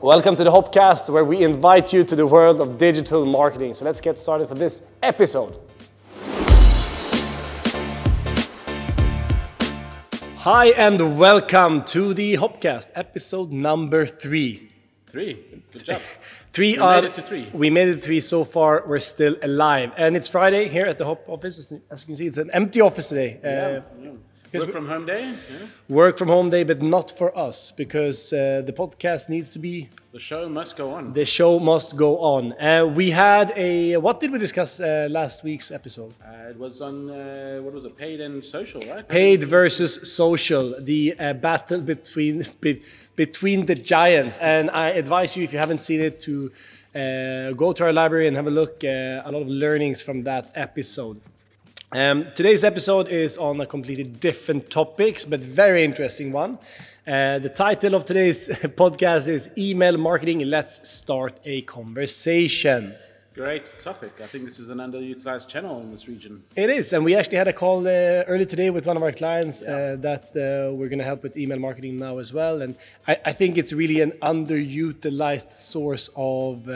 Welcome to the HOPCAST, where we invite you to the world of digital marketing. So let's get started for this episode. Hi and welcome to the HOPCAST, episode number 3. 3, good job. We made it to 3. We made it to 3 so far. We're still alive. And it's Friday here at the HOP office. As you can see, it's an empty office today. Work from home day. Yeah. Work from home day, but not for us, because the podcast needs to be... The show must go on. The show must go on. We had a... What did we discuss last week's episode? It was on, what was it, paid and social, right? Paid versus social, the battle between the giants. And I advise you, if you haven't seen it, to go to our library and have a look. A lot of learnings from that episode. Today's episode is on a completely different topics, but very interesting one. The title of today's podcast is Email Marketing. Let's start a conversation. Great topic. I think this is an underutilized channel in this region. It is, and we actually had a call earlier today with one of our clients that we're going to help with email marketing now as well. And I think it's really an underutilized source of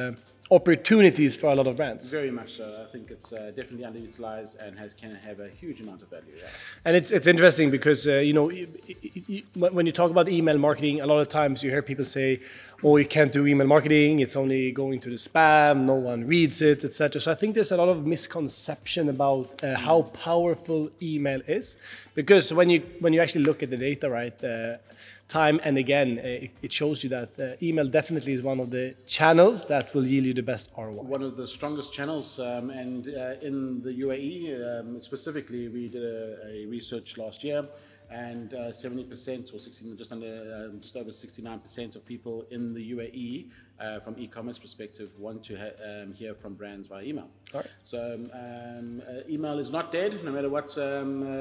opportunities for a lot of brands. Very much so. I think it's definitely underutilized and can have a huge amount of value. Yeah. And it's interesting because when you talk about email marketing, a lot of times you hear people say, "Oh, you can't do email marketing. It's only going to the spam. No one reads it, etc." So I think there's a lot of misconception about how powerful email is, because when you actually look at the data, right. Time and again, it shows you that email definitely is one of the channels that will yield you the best ROI. One of the strongest channels, and in the UAE specifically, we did a research last year, and 70% or 16, just over 69% of people in the UAE, from e-commerce perspective, want to hear from brands via email. All right. So email is not dead, no matter what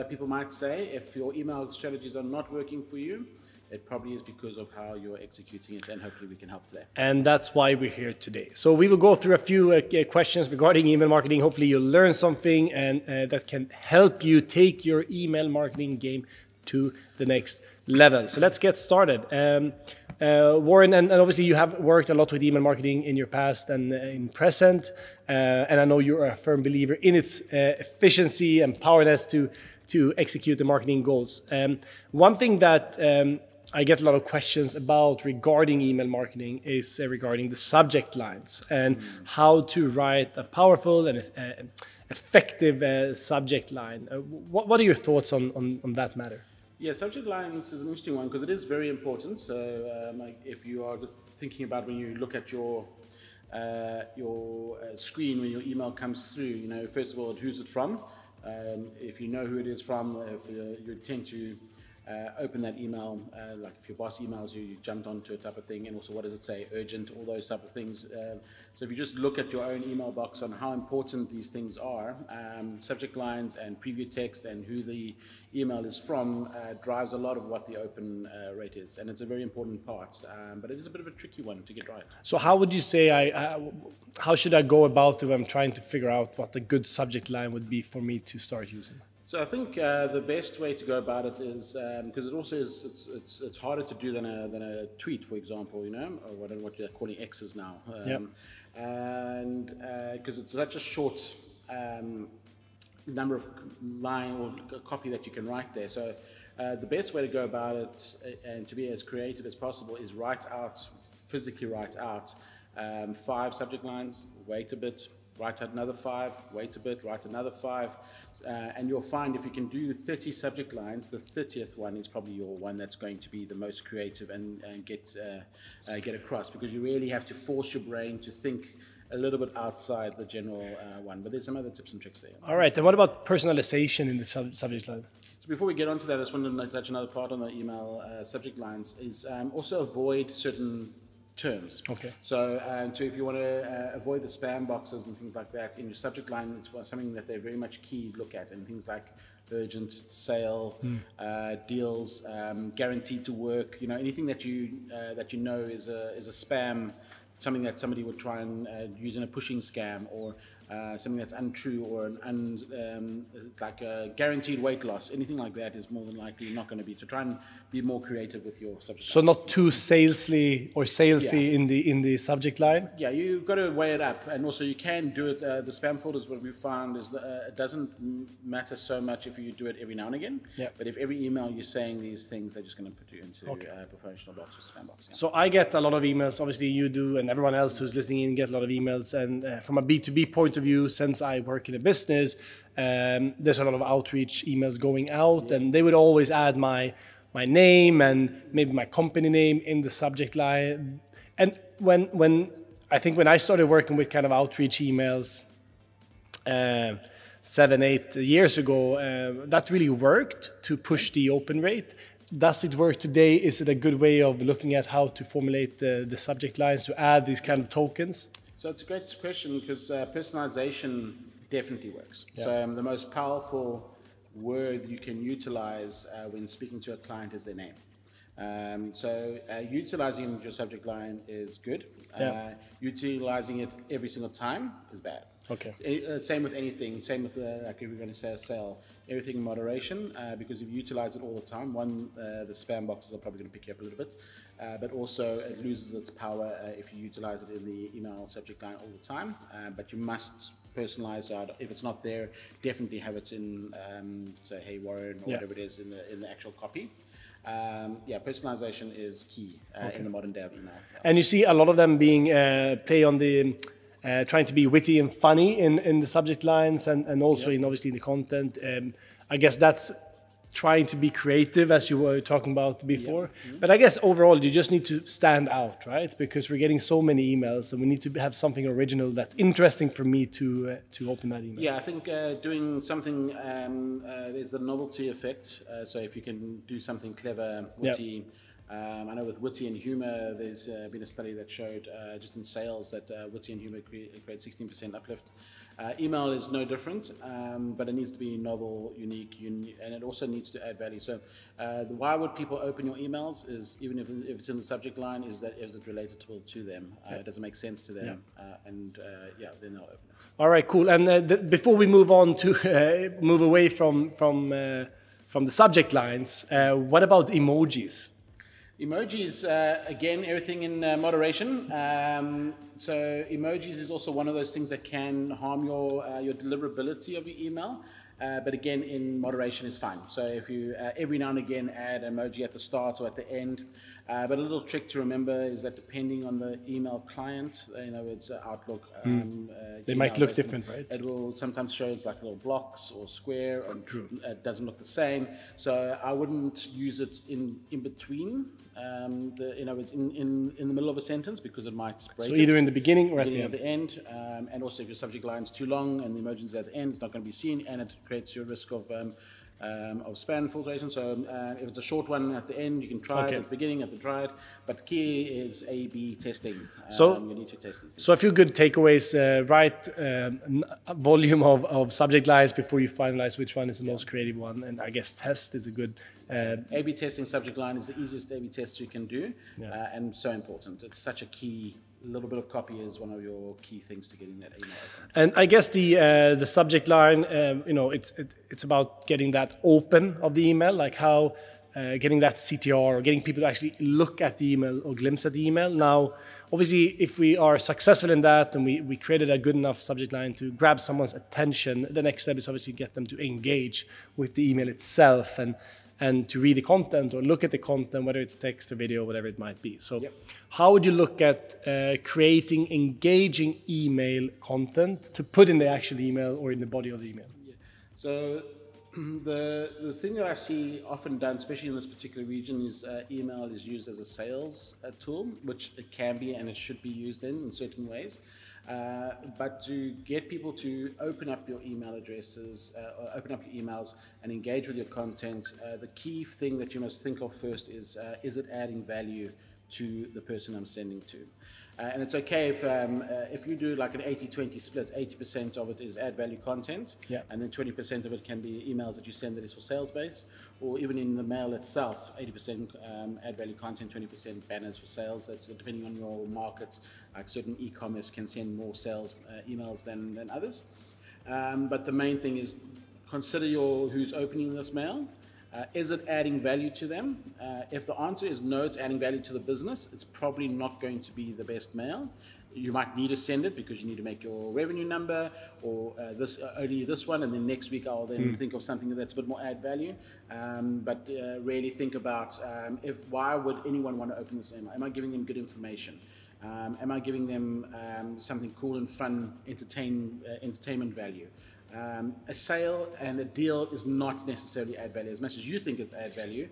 people might say. If your email strategies are not working for you, it probably is because of how you're executing it, and hopefully we can help today. And that's why we're here today. So we will go through a few questions regarding email marketing. Hopefully you'll learn something and that can help you take your email marketing game to the next level. So let's get started. Warren, and obviously you have worked a lot with email marketing in your past and in present. And I know you're a firm believer in its efficiency and powerness to execute the marketing goals. One thing that I get a lot of questions about regarding email marketing is regarding the subject lines and how to write a powerful and effective subject line. What are your thoughts on that matter? Yeah, subject lines is an interesting one because it is very important. So if you are just thinking about when you look at your screen when your email comes through, first of all, who's it from? If you know who it is from, if you tend to open that email, like if your boss emails you, you jumped onto a type of thing, and also what does it say, urgent, all those type of things. So if you just look at your own email box on how important these things are, subject lines and preview text and who the email is from drives a lot of what the open rate is, and it's a very important part, but it is a bit of a tricky one to get right. So how would you say, how should I go about it when I'm trying to figure out what a good subject line would be for me to start using? So I think the best way to go about it is, because it also is, it's harder to do than a tweet, for example, or what they're calling X's now, and because it's such a short number of line or copy that you can write there. So the best way to go about it and to be as creative as possible is physically write out 5 subject lines, wait a bit, write out another 5, wait a bit, write another 5, and you'll find if you can do 30 subject lines, the 30th one is probably your one that's going to be the most creative and get across, because you really have to force your brain to think a little bit outside the general one. But there's some other tips and tricks there. All right, and what about personalization in the subject line? So before we get onto that, I just wanted to touch another part on the email subject lines is also avoid certain terms. Okay. So if you want to avoid the spam boxes and things like that in your subject line, it's something that they're very much key to look at, and things like urgent, sale, deals, guaranteed to work. Anything that you know is a spam, something that somebody would try and use in a pushing scam, or something that's untrue, or like a guaranteed weight loss. Anything like that is more than likely not going to be. So try and be more creative with your subject So lines. not too salesy or salesy in the subject line. Yeah, you've got to weigh it up, and also you can do it. The spam folders, what we found is that it doesn't matter so much if you do it every now and again. Yeah. But if every email you're saying these things, they're just going to put you into promotional box or spam box. Yeah. So I get a lot of emails. Obviously, you do, and everyone else who's listening in get a lot of emails. And from a B2B point of view, since I work in a business, there's a lot of outreach emails going out, and they would always add my name and maybe my company name in the subject line. And when I started working with kind of outreach emails 7-8 years ago, that really worked to push the open rate. Does it work today? Is it a good way of looking at how to formulate the subject lines to add these kind of tokens? So it's a great question because personalization definitely works. Yeah. So the most powerful word you can utilize when speaking to a client is their name. Utilizing your subject line is good. Yeah. Utilizing it every single time is bad. Okay. Same with anything. Same with like if we're going to say a sale, everything in moderation. Because if you utilize it all the time, the spam boxes are probably going to pick you up a little bit, but also it loses its power if you utilize it in the email subject line all the time. But you must personalize out. If it's not there, definitely have it in say hey Warren or whatever it is in the actual copy. Personalization is key in the modern day of email. And you see a lot of them being play on the trying to be witty and funny in the subject lines and also in obviously in the content. I guess that's trying to be creative, as you were talking about before. But I guess overall you just need to stand out, right? Because we're getting so many emails, and we need to have something original that's interesting for me to open that email. Yeah, I think doing something there's a novelty effect. So if you can do something clever, witty. I know with witty and humor, there's been a study that showed just in sales that witty and humor create 16% uplift. Email is no different, but it needs to be novel, unique, and it also needs to add value. So why would people open your emails is, even if it's in the subject line, is it relatable to them? Does it make sense to them? Then they'll open it. All right, cool. And before we move on to move away from the subject lines, what about emojis? Emojis, again, everything in moderation. So emojis is also one of those things that can harm your deliverability of your email. But again, in moderation is fine. So if you every now and again add an emoji at the start or at the end. But a little trick to remember is that depending on the email client, it's Outlook. They might look different, right? It will sometimes show like little blocks or square, and it doesn't look the same. So I wouldn't use it in between. It's in the middle of a sentence because it might break. So either in the beginning or at the end. And also if your subject line is too long and the emojis at the end, it's not going to be seen, and it creates your risk of spam filtration. So if it's a short one at the end, you can try it at the beginning, at the try it. But the key is A/B testing. You need to test these things. So a few good takeaways. Write a volume of subject lines before you finalize which one is the most creative one. And I guess test is a good... A/B testing subject line is the easiest A/B test you can do, and so important. It's such a key. A little bit of copy is one of your key things to getting that email open. And I guess the subject line, it's about getting that open of the email, like how getting that CTR or getting people to actually look at the email or glimpse at the email. Now, obviously, if we are successful in that and we created a good enough subject line to grab someone's attention, the next step is obviously get them to engage with the email itself and to read the content or look at the content, whether it's text or video, whatever it might be. So how would you look at creating engaging email content to put in the actual email or in the body of the email? So the thing that I see often done, especially in this particular region, is email is used as a sales tool, which it can be and it should be used in certain ways. But to get people to open up your email addresses, or open up your emails and engage with your content, the key thing that you must think of first is it adding value to the person I'm sending to? And it's okay if you do like an 80-20 split, 80% of it is add value content, and then 20% of it can be emails that you send that is for sales base, or even in the mail itself, 80% add value content, 20% banners for sales. That's depending on your market. Like certain e-commerce can send more sales emails than others. But the main thing is consider who's opening this mail. Is it adding value to them? If the answer is no, it's adding value to the business, it's probably not going to be the best mail. You might need to send it because you need to make your revenue number, or only this one, and then next week I'll then think of something that's a bit more add value. But really think about why would anyone want to open this email? Am I giving them good information? Am I giving them something cool and fun, entertainment value? A sale and a deal is not necessarily add value as much as you think it's add value.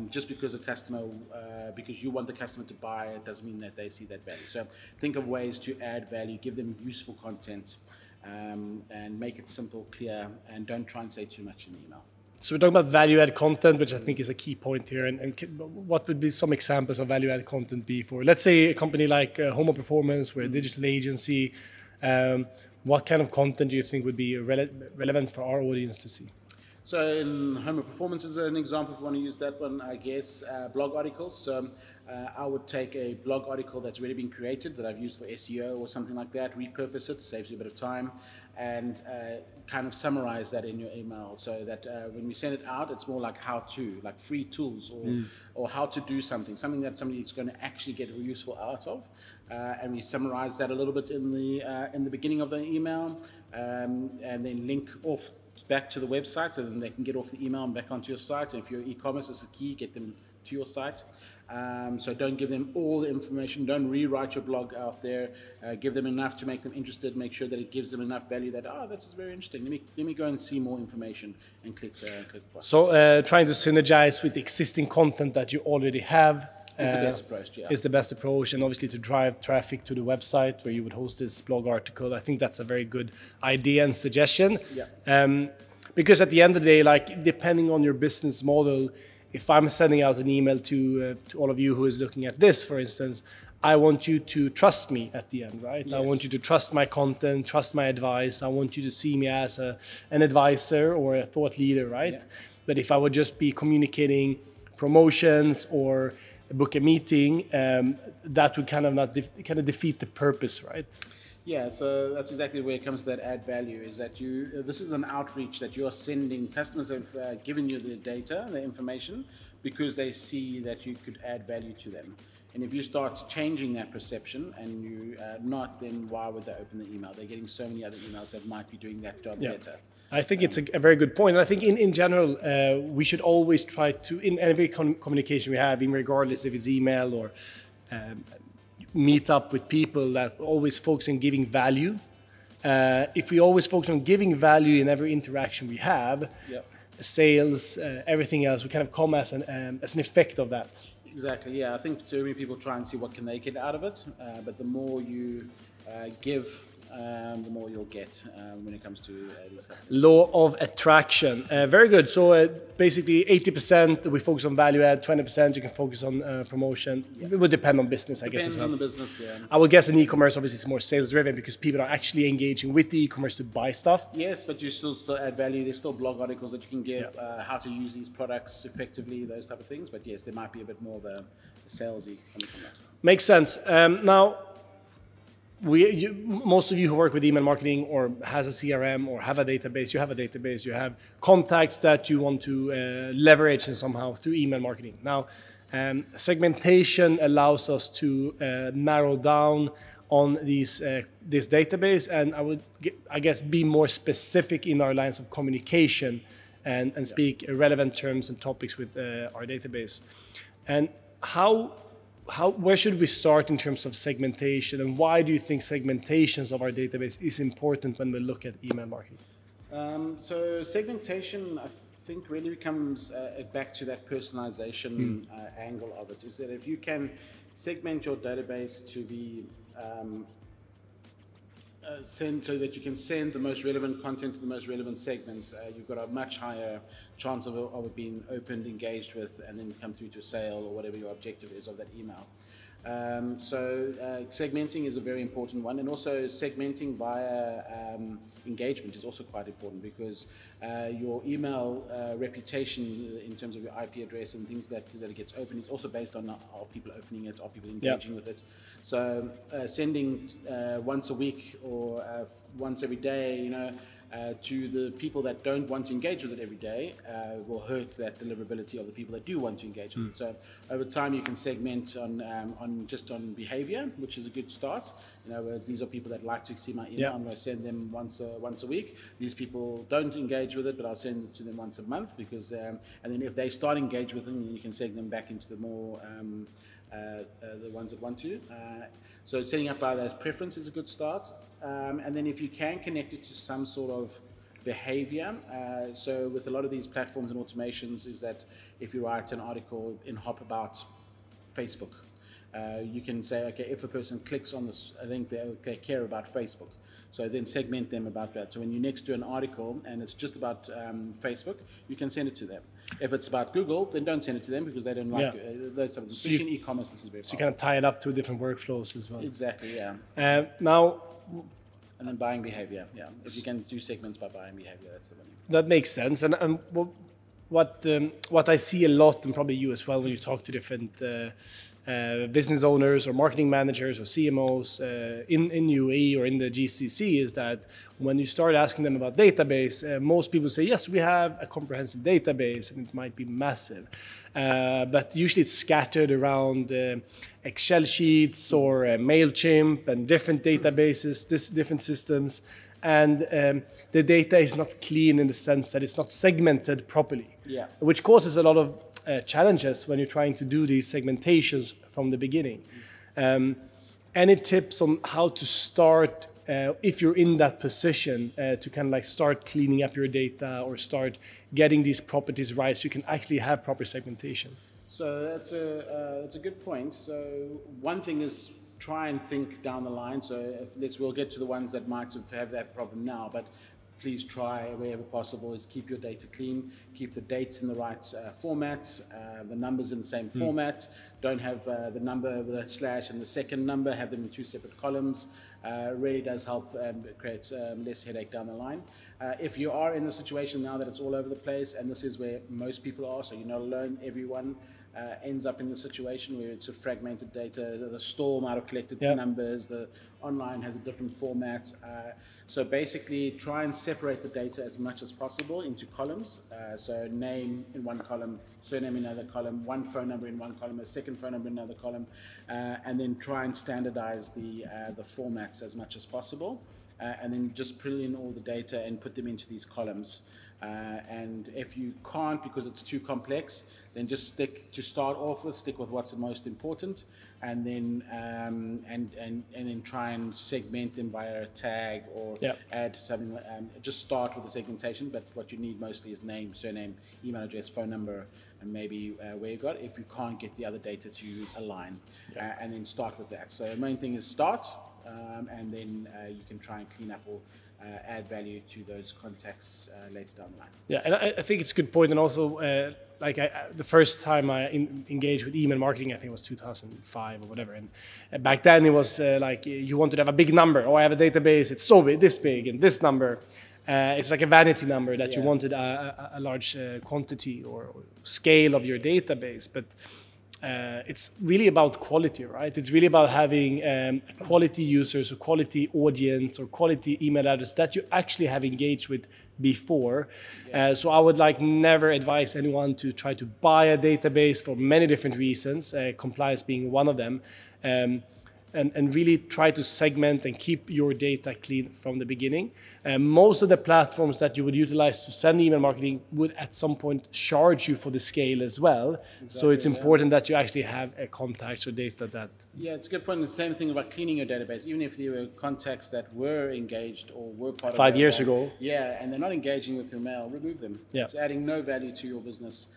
Just because because you want the customer to buy, it doesn't mean that they see that value. So think of ways to add value, give them useful content, and make it simple, clear, and don't try and say too much in the email. So we're talking about value-add content, which I think is a key point here. And what would be some examples of value-add content be for, let's say, a company like Homo Performance, we're a digital agency. What kind of content do you think would be relevant for our audience to see? So in Homo Performance is an example, if you want to use that one, I guess, blog articles. So I would take a blog article that's already been created that I've used for SEO or something like that, repurpose it, saves you a bit of time, and kind of summarize that in your email so that when we send it out, it's more like how-to, like free tools or how to do something that somebody's going to actually get useful out of. And we summarize that a little bit in the beginning of the email, and then link off back to the website so then they can get off the email and back onto your site. And if your e-commerce is a key, get them to your site. So don't give them all the information. Don't rewrite your blog out there. Give them enough to make them interested. Make sure that it gives them enough value that, this is very interesting. Let me go and see more information and click. So trying to synergize with the existing content that you already have. Is the best approach, yeah. Is the best approach, and obviously to drive traffic to the website where you would host this blog article. I think that's a very good idea and suggestion. Yeah. Because at the end of the day, like depending on your business model, if I'm sending out an email to all of you who is looking at this, for instance, I want you to trust me at the end, right? Yes. I want you to trust my content, trust my advice. I want you to see me as an advisor or a thought leader, right? Yeah. But if I would just be communicating promotions or book a meeting, that would kind of defeat the purpose, right? Yeah, so that's exactly where it comes to that add value, is that this is an outreach that you are sending. Customers have given you the data, the information, because they see that you could add value to them. And if you start changing that perception and you not, then why would they open the email? They're getting so many other emails that might be doing that job better. I think it's a very good point. And I think in general, we should always try to, in every communication we have, regardless if it's email or meet up with people, that always focus on giving value. If we always focus on giving value in every interaction we have, sales, everything else, we kind of come as an effect of that. Exactly, yeah. I think too many people try and see what can they get out of it, but the more you give, the more you'll get when it comes to these stuff. Law of attraction. Very good. So basically 80% we focus on value add, 20% you can focus on promotion. It would depend on business, I guess. Depends on the business, yeah. I would guess in e-commerce, obviously it's more sales driven because people are actually engaging with the e-commerce to buy stuff. Yes, but you still add value. There's still blog articles that you can give, how to use these products effectively, those type of things. But yes, there might be a bit more of a salesy coming from that. Makes sense. Now, most of you who work with email marketing or has a CRM or have a database, you have contacts that you want to leverage in somehow through email marketing. Now, segmentation allows us to narrow down on this database, and I guess be more specific in our lines of communication and speak relevant terms and topics with our database. And where should we start in terms of segmentation, and why do you think segmentations of our database is important when we look at email marketing? So segmentation, I think, really comes back to that personalization angle of it. Is that if you can segment your database to be so that you can send the most relevant content to the most relevant segments, you've got a much higher chance of it being opened, engaged with, and then come through to a sale or whatever your objective is of that email. So segmenting is a very important one, and also segmenting via engagement is also quite important, because your email reputation in terms of your IP address and things that it gets opened is also based on are people opening it, are people engaging with it. So sending once a week or once every day, to the people that don't want to engage with it every day will hurt that deliverability of the people that do want to engage with it. So over time you can segment on just on behavior, which is a good start. In other words, these are people that like to see my email. I'm going to send them once a week. These people don't engage with it, but I'll send it to them once a month because and then if they start engage with them, you can segment them back into the more the ones that want to. So setting up those preference is a good start. And then if you can connect it to some sort of behavior, so with a lot of these platforms and automations is that if you write an article in Hop about Facebook, you can say, okay, if a person clicks on this, I think they care about Facebook. So then segment them about that. So when you next do an article and it's just about Facebook, you can send it to them. If it's about Google, then don't send it to them because they don't like those stuff. Especially in e-commerce, this is very powerful. So you kind of tie it up to different workflows as well. Exactly, yeah. Now, and then buying behavior, yeah. If you can do segments by buying behavior, that's the one. That makes sense. And what I see a lot, and probably you as well, when you talk to different business owners or marketing managers or CMOs in UAE or in the GCC, is that when you start asking them about database, most people say, yes, we have a comprehensive database and it might be massive. But usually it's scattered around Excel sheets or MailChimp and different databases, different systems. And the data is not clean in the sense that it's not segmented properly, which causes a lot of challenges when you're trying to do these segmentations from the beginning. Any tips on how to start if you're in that position to kind of like start cleaning up your data or start getting these properties right so you can actually have proper segmentation? So that's a good point. So one thing is try and think down the line. So we'll get to the ones that might have that problem now, but please try wherever possible is keep your data clean, keep the dates in the right format, the numbers in the same format. Don't have the number with a slash and the second number, have them in two separate columns. Really does help create less headache down the line. If you are in the situation now that it's all over the place, and this is where most people are, so you're not alone, everyone ends up in the situation where it's a fragmented data. The store might have collected the numbers, the online has a different format. So basically try and separate the data as much as possible into columns. So name in one column, surname in another column, one phone number in one column, a second phone number in another column, and then try and standardize the formats as much as possible. And then just pull in all the data and put them into these columns. And if you can't because it's too complex, then just stick with what's the most important, and then and then try and segment them via a tag or add something. Just start with the segmentation, but what you need mostly is name, surname, email address, phone number, and maybe where you got it if you can't get the other data to align, and then start with that. So the main thing is start. And then you can try and clean up or add value to those contacts later down the line. Yeah, and I think it's a good point. And also, the first time I engaged with email marketing, I think it was 2005 or whatever. And back then it was like you wanted to have a big number. Oh, I have a database. It's so big, this big, and this number. It's like a vanity number that you wanted a large quantity or scale of your database, but. It's really about quality, right? It's really about having quality users or quality audience or quality email address that you actually have engaged with before. So I would never advise anyone to try to buy a database for many different reasons, compliance being one of them. And really try to segment and keep your data clean from the beginning. Most of the platforms that you would utilize to send email marketing would at some point charge you for the scale as well. Exactly, so it's important that you actually have a contacts or data that... Yeah, it's a good point. The same thing about cleaning your database. Even if there were contacts that were engaged or were part of 5 years ago. Yeah, and they're not engaging with your mail, remove them. Yeah. It's adding no value to your business.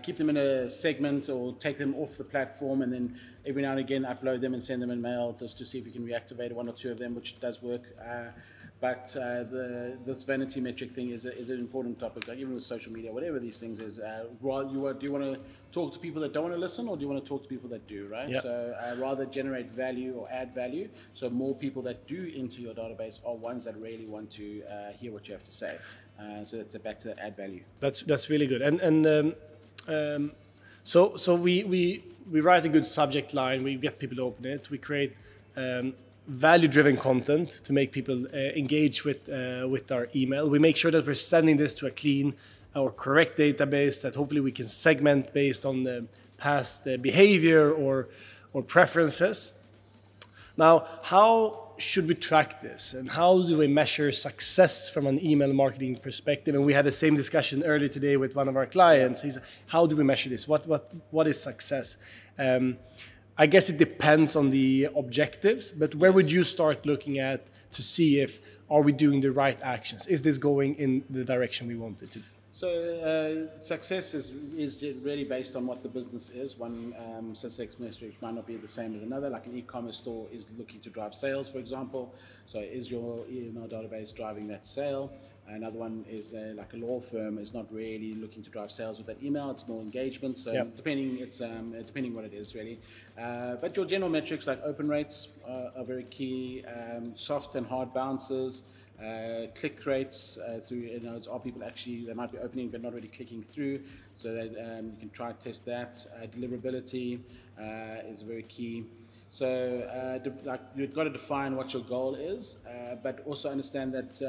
Keep them in a segment or take them off the platform, and then every now and again upload them and send them in mail just to see if you can reactivate one or two of them, which does work. But this vanity metric thing is an important topic, like even with social media, whatever these things is. Do you want to talk to people that don't want to listen, or do you want to talk to people that do, right? Yep. So rather generate value or add value. So more people that do enter your database are ones that really want to hear what you have to say. So that's back to that add value. That's really good. So we write a good subject line. We get people to open it. We create value-driven content to make people engage with our email. We make sure that we're sending this to a clean or correct database that hopefully we can segment based on the past behavior or preferences. Now, how should we track this, and how do we measure success from an email marketing perspective? And we had the same discussion earlier today with one of our clients. He's, how do we measure this? What is success? I guess it depends on the objectives, but where would you start looking at to see if are we doing the right actions? Is this going in the direction we want it to? So success is really based on what the business is. One success metric might not be the same as another. Like an e-commerce store is looking to drive sales, for example. So is your email database driving that sale? Another one is like a law firm is not really looking to drive sales with that email. It's more engagement. So depending what it is really. But your general metrics like open rates are very key. Soft and hard bounces. Click rates through, are people actually, they might be opening but not really clicking through, so that you can try and test that. Deliverability is very key. So you've got to define what your goal is, but also understand that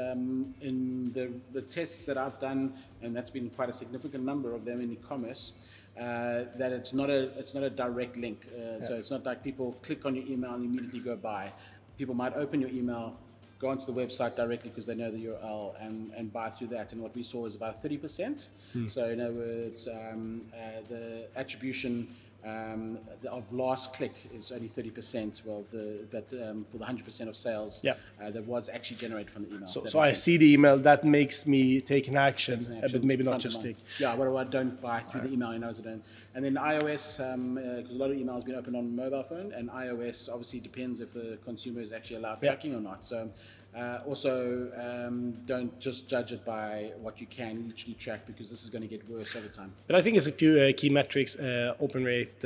in the tests that I've done, and that's been quite a significant number of them in e-commerce, that it's not a direct link. So it's not like people click on your email and immediately go buy. People might open your email, go onto the website directly because they know the URL and buy through that. And what we saw is about 30%. So in other words, the attribution of last click is only 30%. Well, for the 100% of sales that was actually generated from the email. So I see the email, that makes me take an action, but maybe not just click. Yeah, what I don't buy through the email, I don't. And then iOS, because a lot of emails have been opened on mobile phone, and iOS obviously depends if the consumer is actually allowed tracking or not. So also don't just judge it by what you can literally track, because this is going to get worse over time. But I think it's a few key metrics: open rate,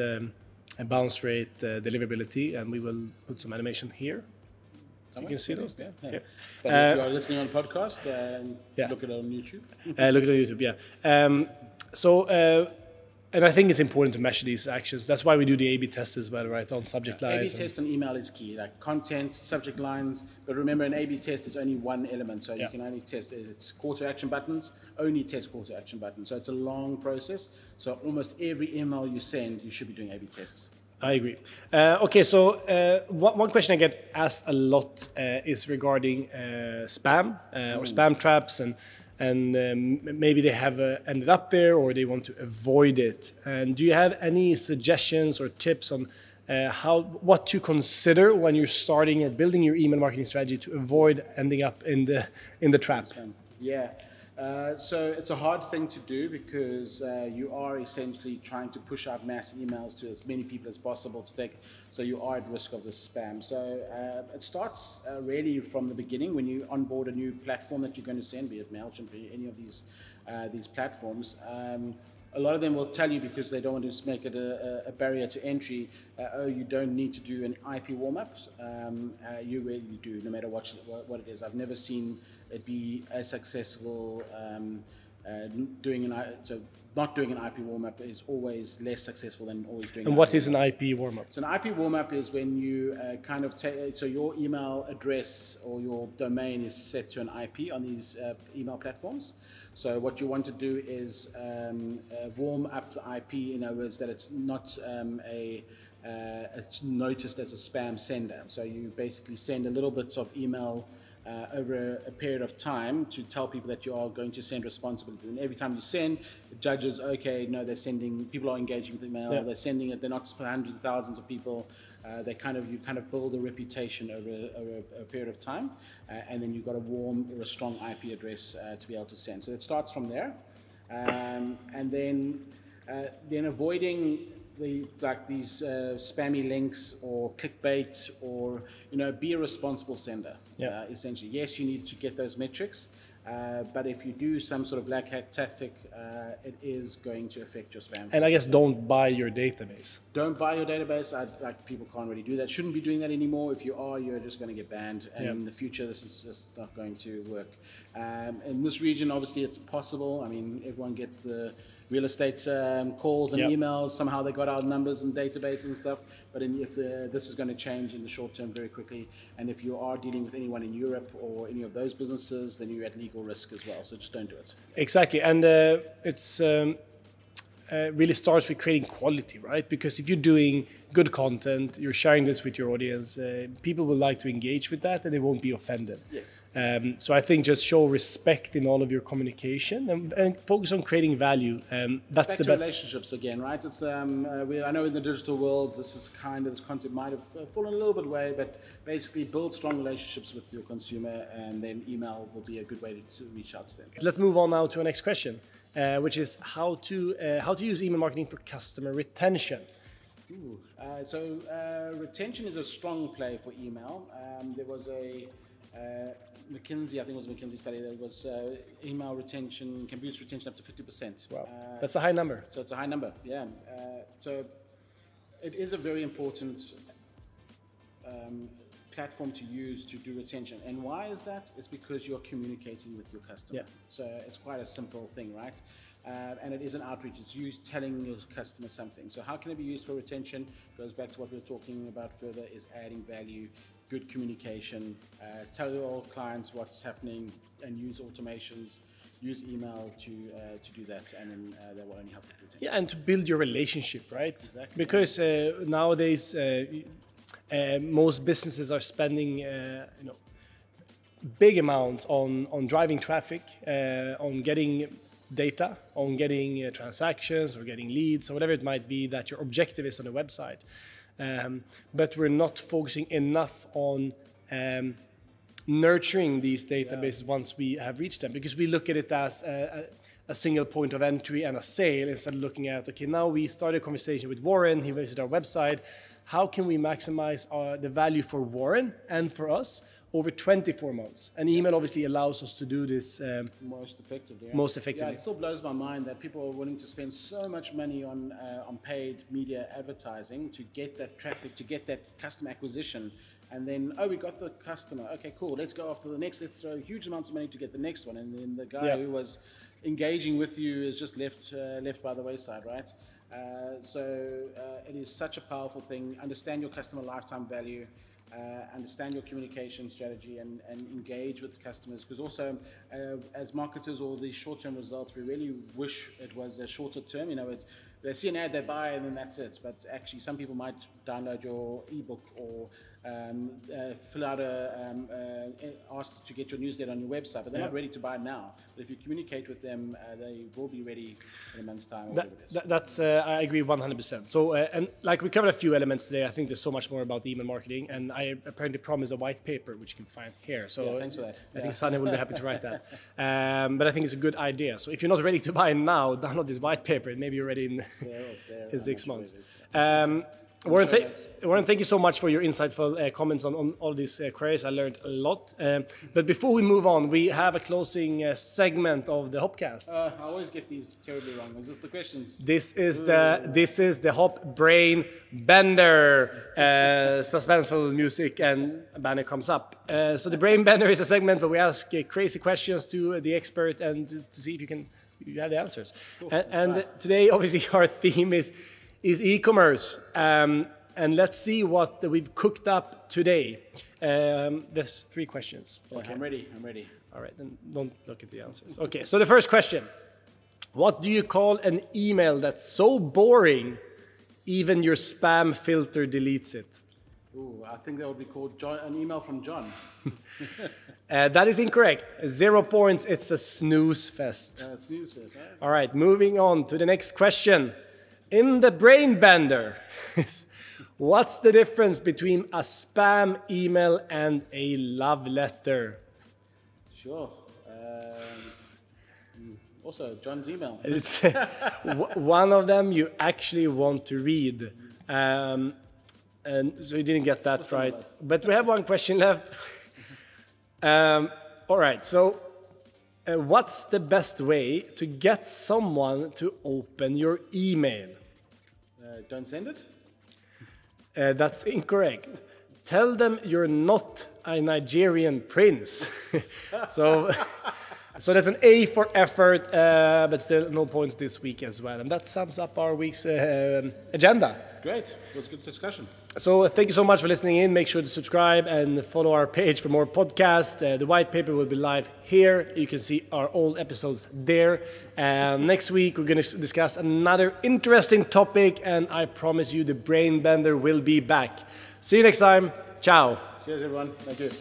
bounce rate, deliverability, and we will put some animation here. You can see those. Yeah. But if you are listening on a podcast, look at it on YouTube. Look at it on YouTube. And I think it's important to measure these actions. That's why we do the A/B test as well, right? On subject lines. A/B test on email is key, like content, subject lines. But remember, an A/B test is only one element, so you can only test it's call to action buttons. Only test call to action buttons. So it's a long process. So almost every email you send, you should be doing A/B tests. I agree. Okay, so one question I get asked a lot is regarding spam or spam traps, and maybe they have ended up there or they want to avoid it. And do you have any suggestions or tips on what to consider when you're starting or building your email marketing strategy to avoid ending up in the trap? Yeah. So it's a hard thing to do, because you are essentially trying to push out mass emails to as many people as possible to take, so you are at risk of the spam. So it starts really from the beginning when you onboard a new platform that you're going to send, be it MailChimp or any of these platforms. A lot of them will tell you, because they don't want to make it a barrier to entry, you don't need to do an IP warm-up. You really do, no matter what it is. I've never seen it be as successful. Not doing an IP warm-up is always less successful than always doing. And what is an IP warm-up? So an IP warm-up is when you kind of take, so your email address or your domain is set to an IP on these email platforms. So what you want to do is warm up the IP, in other words, that it's not it's noticed as a spam sender. So you basically send a little bit of email over a period of time to tell people that you are going to send responsibly. And every time you send, it judges, okay, no, they're sending, people are engaging with email, they're sending it, they're not hundreds of thousands of people. You kind of build a reputation over a period of time, and then you've got a warm or a strong IP address to be able to send. So it starts from there, and then avoiding these spammy links or clickbait, or be a responsible sender. Essentially, yes, you need to get those metrics, but if you do some sort of black hat tactic, it is going to affect your spam. And I guess don't buy your database. Don't buy your database. People can't really do that. Shouldn't be doing that anymore. If you are, you're just going to get banned. And in the future, this is just not going to work. In this region, obviously, it's possible. I mean, everyone gets the real estate calls and Yep. emails. Somehow they got our numbers and databases and stuff. But if this is going to change in the short term very quickly, and if you are dealing with anyone in Europe or any of those businesses, then you're at legal risk as well. So just don't do it. Exactly, and it's really starts with creating quality, right? Because if you're doing good content, you're sharing this with your audience, people will like to engage with that and they won't be offended. Yes. So I think just show respect in all of your communication and focus on creating value. That's Back the to best. relationships again, right? It's I know in the digital world, this concept might have fallen a little bit away, but basically build strong relationships with your consumer, and then email will be a good way to reach out to them. Let's move on now to our next question, which is how to use email marketing for customer retention. Retention is a strong play for email. There was a McKinsey, I think it was a McKinsey study that was email retention can boost retention up to 50%. Wow, that's a high number. So it's a high number, yeah. So it is a very important platform to use to do retention. And why is that? It's because you're communicating with your customer. Yeah. So it's quite a simple thing, right? And it is an outreach. It's used telling your customer something. So how can it be used for retention? Goes back to what we were talking about further, is adding value, good communication, tell your clients what's happening, and use automations, use email to do that, and then that will only help with retention. Yeah, and to build your relationship, right? Exactly. Because nowadays, most businesses are spending, big amounts on driving traffic, on getting data, on getting transactions or getting leads or whatever it might be that your objective is on the website. But we're not focusing enough on nurturing these databases once we have reached them, because we look at it as a single point of entry and a sale, instead of looking at, okay, now we started a conversation with Warren, he visited our website. How can we maximize the value for Warren and for us over 24 months? And email obviously allows us to do this most effectively. most effectively. Yeah, it still blows my mind that people are willing to spend so much money on paid media advertising to get that traffic, to get that customer acquisition. And then, oh, we got the customer. Okay, cool. Let's go after the next. Let's throw huge amounts of money to get the next one. And then the guy who was engaging with you is just left by the wayside, right? It is such a powerful thing. Understand your customer lifetime value, understand your communication strategy, and engage with customers. Because also, as marketers, all these short-term results, we really wish it was a shorter term. They see an ad, they buy, and then that's it. But actually, some people might download your ebook or fill out ask to get your newsletter on your website, but they're not ready to buy now. But if you communicate with them, they will be ready in a month's time. That's I agree 100%. So and like we covered a few elements today, I think there's so much more about email marketing, and I apparently promised a white paper which you can find here. So thanks for that. I think Sunny will be happy to write that. But I think it's a good idea. So if you're not ready to buy now, download this white paper, and maybe you're ready in 6 months. Warren, thank you so much for your insightful comments on all these queries. I learned a lot. But before we move on, we have a closing segment of the HOPCAST. I always get these terribly wrong. Is this the questions? This is the Hop Brain Bender. Suspenseful music and a banner comes up. So the Brain Bender is a segment where we ask crazy questions to the expert and to see if you have the answers. Cool. And today, obviously, our theme is e-commerce, and let's see what we've cooked up today. There's 3 questions. Okay. I'm ready. All right, then don't look at the answers. Okay, so the first question: what do you call an email that's so boring, even your spam filter deletes it? Ooh, I think that would be called an email from John. That is incorrect. 0 points. It's a snooze fest. Snooze fest. Right? All right, moving on to the next question. In the Brain Bender, what's the difference between a spam email and a love letter? Sure. Also, John's email. It's one of them you actually want to read. And so you didn't get that right. But we have one question left. All right, so what's the best way to get someone to open your email? Don't send it? That's incorrect. Tell them you're not a Nigerian prince. So So that's an A for effort, but still no points this week as well. And that sums up our week's agenda. Great. It was a good discussion. So thank you so much for listening in. Make sure to subscribe and follow our page for more podcasts. The white paper will be live here. You can see our old episodes there. And next week, we're going to discuss another interesting topic. And I promise you, the brain bender will be back. See you next time. Ciao. Cheers, everyone. Thank you.